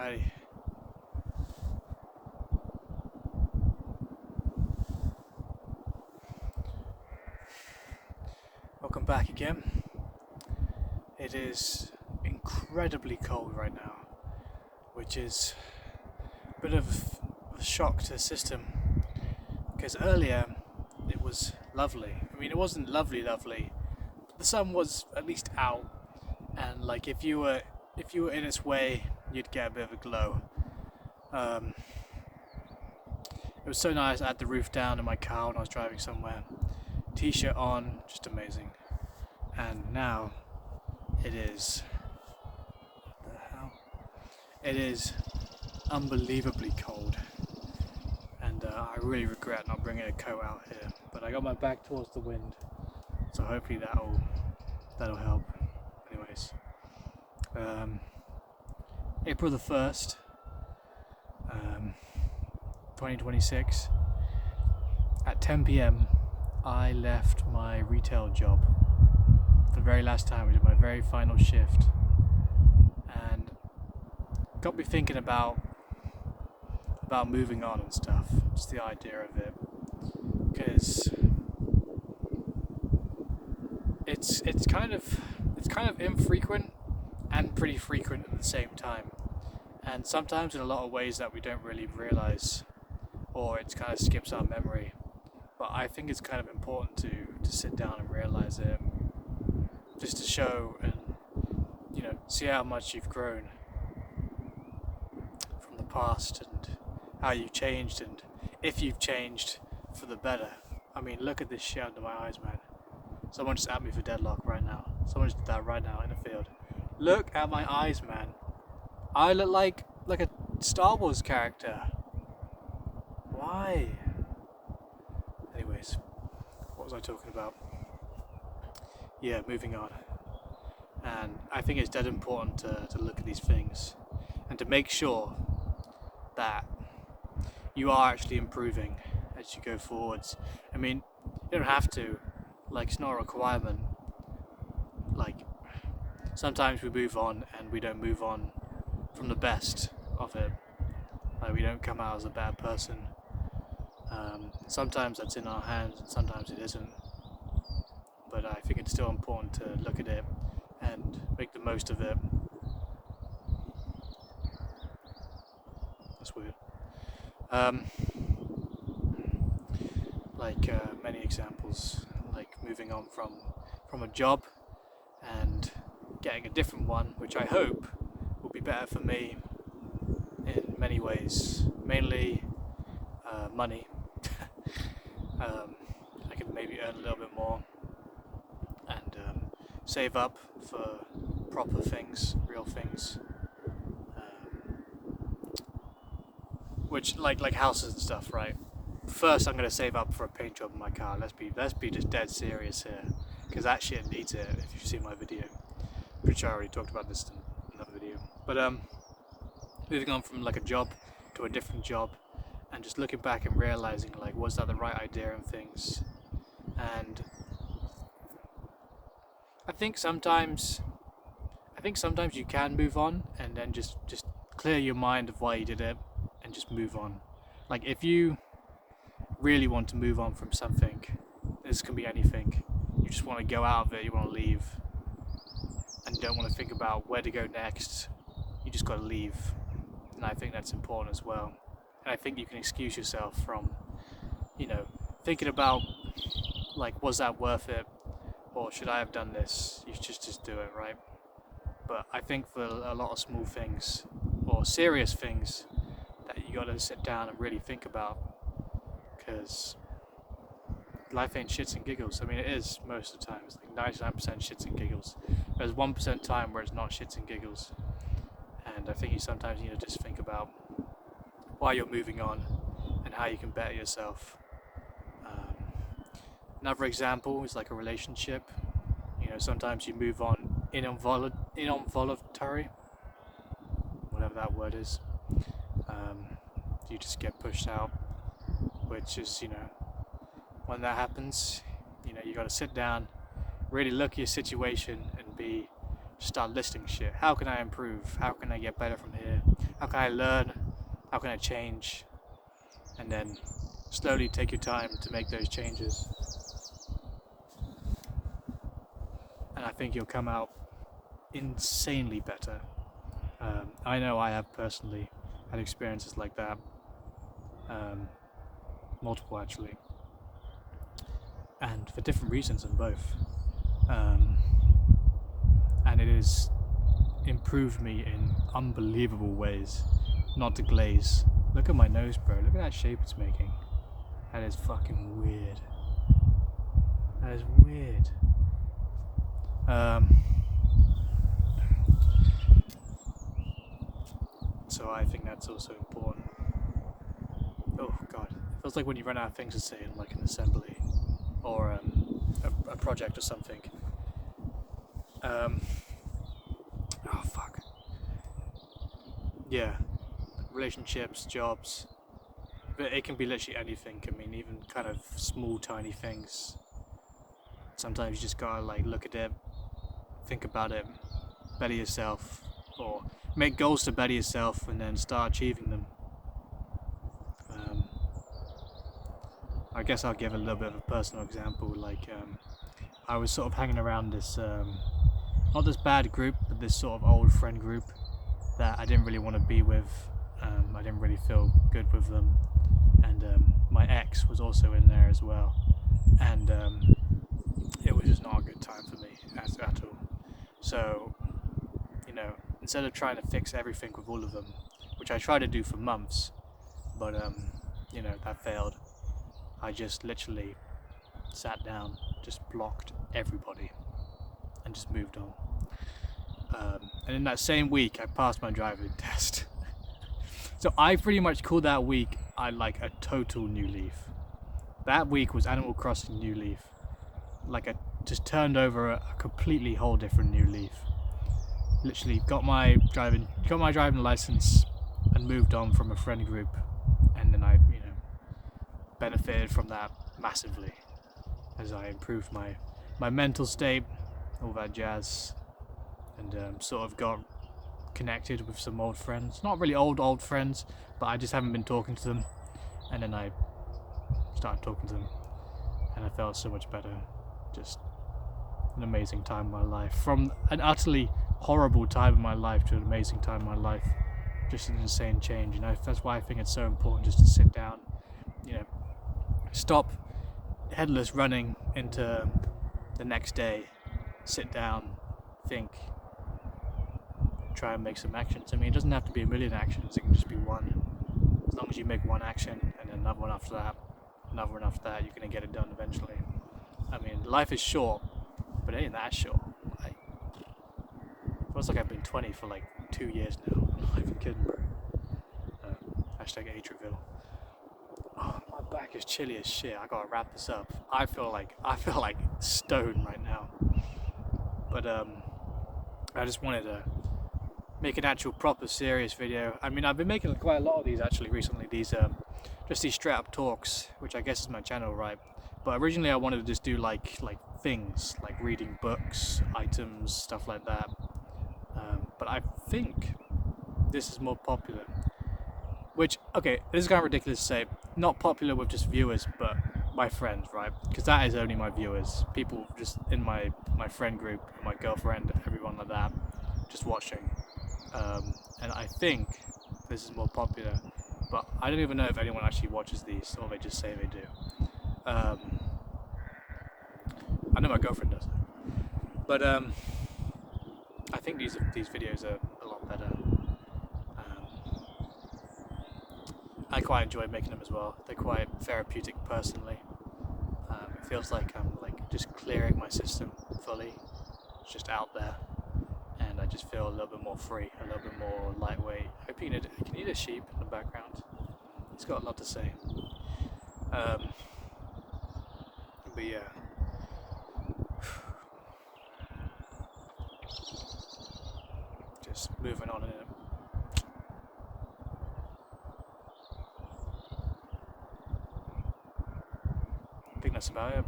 Alrighty. Welcome back again. It is incredibly cold right now, which is a bit of a shock to the system, because earlier it was lovely. I mean, it wasn't lovely, but the sun was at least out, and like if you were in its way, you'd get a bit of a glow. It was so nice. I had the roof down in my car when I was driving somewhere. T-shirt on, just amazing. And now it is. What the hell? It is unbelievably cold, and I really regret not bringing a coat out here. But I got my back towards the wind, so hopefully that'll help. Anyways, April the 1st, 2026. At 10 p.m. I left my retail job for the very last time. We did my very final shift, and got me thinking about moving on and stuff. Just the idea of it, because it's kind of infrequent and pretty frequent at the same time, and sometimes in a lot of ways that we don't really realize, or it kind of skips our memory. But I think it's kind of important to sit down and realize it, just to show and see how much you've grown from the past, and how you've changed, and if you've changed for the better. I mean, look at this shit under my eyes, man. Someone just at me for deadlock right now. Someone just did that right now in the field. Look at my eyes, man. I look like a Star Wars character. Why? Anyways, what was I talking about? Yeah, moving on. And I think it's dead important to look at these things and to make sure that you are actually improving as you go forwards. I mean, you don't have to. Like, it's not a requirement. Like, sometimes we move on and we don't move on from the best of it. Like, we don't come out as a bad person. Sometimes that's in our hands and sometimes it isn't. But I think it's still important to look at it and make the most of it. That's weird. Many examples, like moving on from a job and getting a different one, which I hope will be better for me in many ways, mainly money. I can maybe earn a little bit more and save up for proper things, real things, which like houses and stuff, right? First, I'm gonna save up for a paint job in my car. Let's be just dead serious here, because that shit needs it. If you've seen my video, pretty sure I already talked about this in another video. But moving on from like a job to a different job, and just looking back and realizing, like, was that the right idea and things. And I think sometimes you can move on and then just clear your mind of why you did it and just move on. Like, if you really want to move on from something, this can be anything, you just want to go out of it, you want to leave, and you don't want to think about where to go next, you just got to leave. And I think that's important as well. And I think you can excuse yourself from thinking about, like, was that worth it, or should I have done this? You should just do it, right? But I think for a lot of small things or serious things that you got to sit down and really think about, because life ain't shits and giggles. I mean, it is most of the time. It's like 99% shits and giggles. There's 1% time where it's not shits and giggles. And I think you sometimes need to just think about why you're moving on and how you can better yourself. Another example is like a relationship. Sometimes you move on involuntary, whatever that word is. You just get pushed out, which is, when that happens, you got to sit down, really look at your situation and be start listing shit. How can I improve? How can I get better from here? How can I learn? How can I change? And then slowly take your time to make those changes. And I think you'll come out insanely better. I know I have personally had experiences like that. Multiple actually. And for different reasons in both. And it has improved me in unbelievable ways. Not to glaze. Look at my nose, bro. Look at that shape it's making. That is fucking weird. That is weird. So I think that's also important. Oh god, it feels like when you run out of things to say in like an assembly or a project or something. Oh fuck. Yeah, relationships, jobs, but it can be literally anything. I mean, even kind of small, tiny things. Sometimes you just gotta like look at it, think about it, better yourself, or make goals to better yourself, and then start achieving them. I guess I'll give a little bit of a personal example. Like, I was sort of hanging around this, not this bad group, but this sort of old friend group that I didn't really want to be with. I didn't really feel good with them, and my ex was also in there as well, and it was just not a good time for me at all. So, you know, instead of trying to fix everything with all of them, which I tried to do for months, but you know, that failed. I just literally sat down, just blocked everybody, and just moved on. And in that same week, I passed my driving test. So I pretty much called that week like a total new leaf. That week was Animal Crossing New Leaf. Like I just turned over a completely whole different new leaf. Literally got my driving license and moved on from a friend group, and then I, you know, benefited from that massively as I improved my mental state, all that jazz, and sort of got connected with some old friends. Not really old friends, but I just haven't been talking to them, and then I started talking to them, and I felt so much better. Just an amazing time in my life. From an utterly horrible time in my life to an amazing time in my life. Just an insane change, and that's why I think it's so important just to sit down, you know, stop headless running into the next day, sit down, think, try and make some actions. I mean, it doesn't have to be a million actions, it can just be one. As long as you make one action and then another one after that, another one after that, you're going to get it done eventually. I mean, life is short, but it ain't that short. Like, it feels like I've been 20 for like 2 years now. I'm not even kidding, bro. Hashtag age reveal. Oh, my back is chilly as shit. I gotta wrap this up. I feel like stoned right now. But I just wanted to make an actual proper serious video. I mean, I've been making quite a lot of these actually recently. These just these straight up talks, which I guess is my channel, right? But originally I wanted to just do like things, like reading books, items, stuff like that. But I think this is more popular. Which, okay, this is kind of ridiculous to say, not popular with just viewers, but my friends, right? Because that is only my viewers. People just in my friend group, my girlfriend, everyone like that, just watching. And I think this is more popular, but I don't even know if anyone actually watches these, or they just say they do. I know my girlfriend does, but I think these videos are a lot better. I quite enjoy making them as well. They're quite therapeutic personally. It feels like I'm like just clearing my system fully. It's just out there, and I just feel a little bit more free, a little bit more lightweight. I hope you can hear a sheep in the background. He's got a lot to say. But yeah. Just moving on in it. I think that's about it.